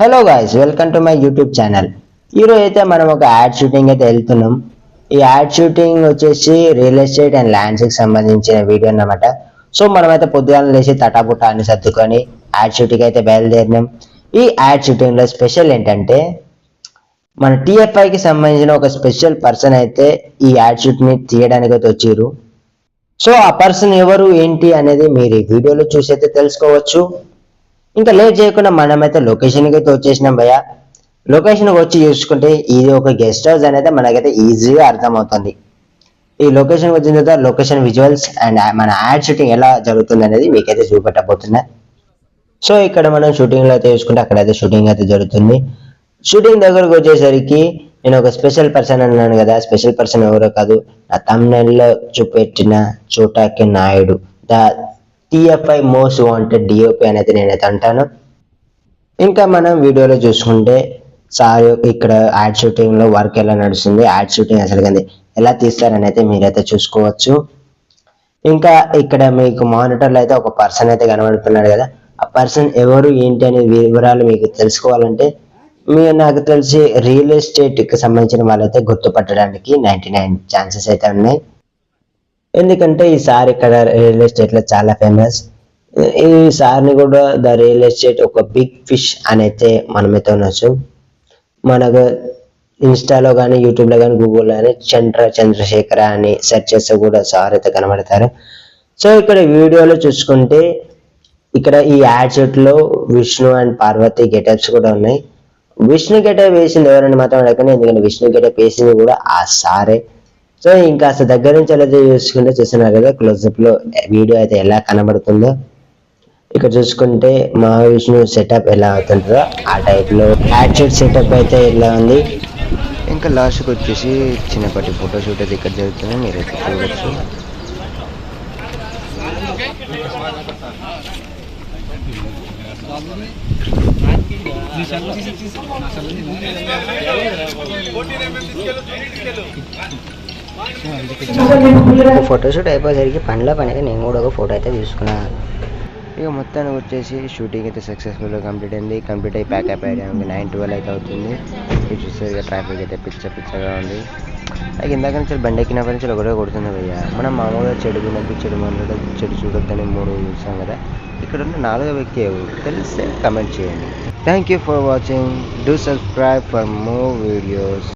Hello guys, welcome to my YouTube channel. ఈరోజు అయితే మనం ఒక యాడ్ షూటింగ్ అయితే వెళ్తున్నాం. ఈ యాడ్ షూటింగ్ వచ్చేసి రియల్ ఎస్టేట్ అండ్ ల్యాండ్స్కి సంబంధించిన వీడియో అన్నమాట. సో మనమైతే పొద్దుగాల లేచి తటాపుటా అని సర్దుకొని యాడ్ షూటింగ్ అయితే బయలుదేరినాం. ఈ యాడ్ షూటింగ్లో స్పెషల్ ఏంటంటే మన టీఎఫ్ఐకి సంబంధించిన ఒక స్పెషల్ పర్సన్ అయితే ఈ యాడ్ షూట్ని తీయడానికి అయితే వచ్చిర్రు. సో ఆ పర్సన్ ఎవరు ఏంటి అనేది మీరు ఈ వీడియోలో చూసి అయితే తెలుసుకోవచ్చు. ఇంకా లేట్ చేయకుండా మనమైతే లొకేషన్కి అయితే వచ్చేసినాం భయ్య. లొకేషన్కి వచ్చి చూసుకుంటే ఇది ఒక గెస్ట్ హౌస్ అనేది మనకైతే ఈజీగా అర్థమవుతుంది. ఈ లొకేషన్కి వచ్చిన తర్వాత లొకేషన్ విజువల్స్ అండ్ మన యాడ్ షూటింగ్ ఎలా జరుగుతుంది అనేది మీకైతే చూపెట్టబోతున్నా. సో ఇక్కడ మనం షూటింగ్లో అయితే చూసుకుంటే అక్కడైతే షూటింగ్ అయితే జరుగుతుంది. షూటింగ్ దగ్గరకు వచ్చేసరికి నేను ఒక స్పెషల్ పర్సన్ అన్నాను కదా, స్పెషల్ పర్సన్ ఎవరో కాదు, నా తమ్నెల్లో చూపెట్టిన చోటాకి Naidu, the TFI most wanted DOP అనేది నేనైతే అంటాను. ఇంకా మనం వీడియోలో చూసుకుంటే సార్ ఇక్కడ యాడ్ షూటింగ్లో వర్క్ ఎలా నడుస్తుంది, యాడ్ షూటింగ్ అసలు కానీ ఎలా తీస్తారని అయితే మీరైతే చూసుకోవచ్చు. ఇంకా ఇక్కడ మీకు మానిటర్లో అయితే ఒక పర్సన్ అయితే కనబడుతున్నాడు కదా, ఆ పర్సన్ ఎవరు ఏంటి అనే వివరాలు మీకు తెలుసుకోవాలంటే మీరు నాకు తెలిసి రియల్ ఎస్టేట్కి సంబంధించిన వాళ్ళైతే గుర్తుపట్టడానికి 99 ఛాన్సెస్ అయితే ఉన్నాయి. ఎందుకంటే ఈ సార్ ఇక్కడ రియల్ ఎస్టేట్లో చాలా ఫేమస్. ఈ సార్ని కూడా ద రియల్ ఎస్టేట్ ఒక బిగ్ ఫిష్ అని అయితే మనమైతే ఉండొచ్చు. మనకు ఇన్స్టాలో కానీ యూట్యూబ్లో కానీ గూగుల్లో కానీ చంద్రశేఖర అని సెర్చ్ చేస్తే కూడా సార్ అయితే కనబడతారు. సో ఇక్కడ వీడియోలో చూసుకుంటే ఇక్కడ ఈ యాడ్ షూట్లో విష్ణు అండ్ పార్వతి గెటప్స్ కూడా ఉన్నాయి. విష్ణు గెటప్ వేసింది ఎవరని మాత్రం అడగండి, ఎందుకంటే విష్ణు గెటప్ వేసింది కూడా ఆ సారే. సో ఇంకా అసలు దగ్గర నుంచి ఎలా చూసుకుంటే చూస్తున్నారు కదా, క్లోజప్ లో వీడియో అయితే ఎలా కనబడుతుందో. ఇక్కడ చూసుకుంటే మహావిష్ణు సెటప్ ఎలా అవుతుంటుందో ఆ టైప్ లో యాడ్ షూట్ సెటప్ అయితే ఎలా ఉంది. ఇంకా లాస్ట్కి వచ్చేసి చిన్నపాటి ఫోటోషూట్ అయితే ఇక్కడ జరుగుతుంది, మీరైతే చూడొచ్చు. ఫోటోషూట్ అయిపోయేసరికి పనిలో పనిగా నేను కూడా ఒక ఫోటో అయితే తీసుకున్నాను. ఇక మొత్తానికి వచ్చేసి షూటింగ్ అయితే సక్సెస్ఫుల్గా కంప్లీట్ అయింది. కంప్లీట్ అయ్యి ప్యాకప్ అయ్యడానికి 9-12 అయితే అవుతుంది. ఇది చూస్తే ట్రాఫిక్ అయితే పిచ్చగా ఉంది. అయితే ఇందాక నుంచి బండి ఎక్కినప్పటి నుంచి ఒకటే కొడుతుంది భయ్య. మనం మామూలుగా చెడు వినద్దు, చెడు మాట్లాడదు, చెడు చూడొద్దని 3 చూసాం కదా. ఇక్కడ ఉన్న 4వ వ్యక్తి ఎవరు తెలిస్తే కమెంట్ చేయండి. Thank you for watching. Do subscribe for more videos.